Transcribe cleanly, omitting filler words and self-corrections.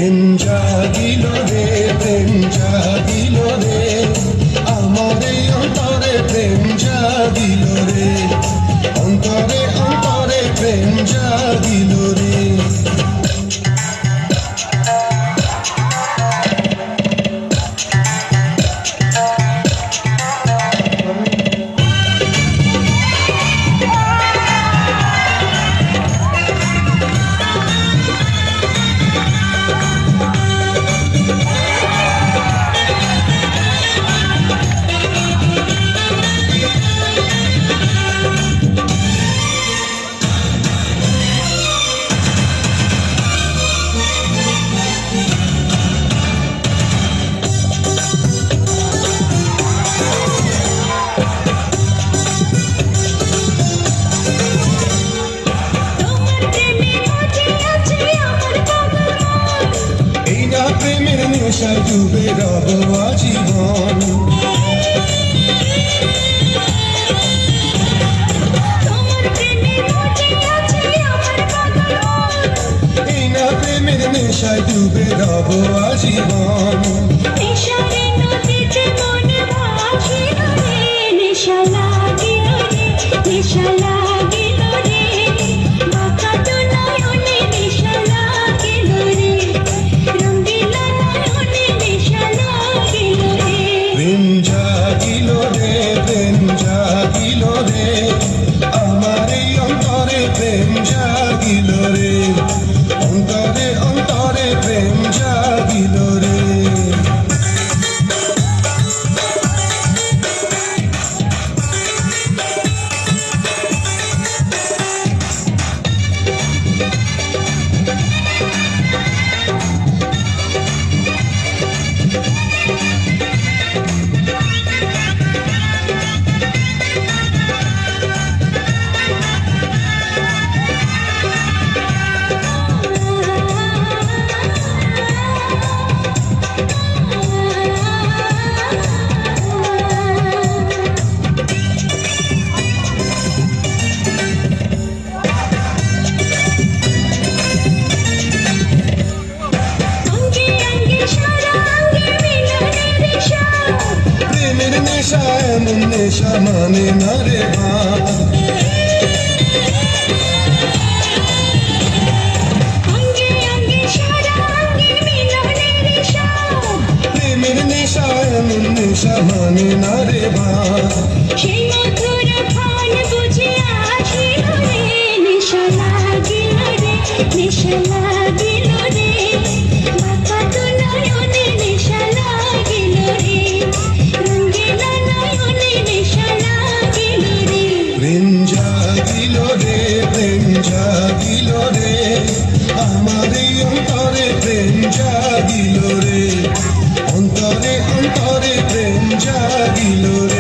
প্রেম জাগিল রে, প্রেম জাগিল রে, আমার এই অন্তরে প্রেম জাগিল রে, অন্তরে অন্তরে প্রেম জাগিল রে। প্রেমের নেশায় ডুবে রব আজীবন, এই না প্রেমের নেশায় ডুবে রব আজীবন। নেশা লাগিল রে, নেশা লাগিল রে, বাঁকা তো নয়নে নেশা লাগিল রে, রঙ্গিলা নয়নে নেশা লাগিল রে। প্রেম জাগিল রে, প্রেম জাগিল রে, আমার এই অন্তরে প্রেম জাগিল রে, অন্তরে অন্তরে প্রেম জাগিল রে। প্রেমের নেশা এমন নেশা মানে না রে ভাই, প্রেমের নেশা এমন নেশা মানে না রে ভাই। সেই মধুর ক্ষণ বুঝে আসিল রে, নেশা লাগিল রে, নেশা লাগিল রে, বাঁকা তো নয়নে নেশা লাগিল রে, রঙ্গিলা নয়নে নেশা লাগিল রে। প্রেম জাগিল রে, প্রেম জাগিল রে, আমার এই অন্তরে প্রেম জাগিল রে, অন্তরে অন্তরে প্রেম জাগিল রে।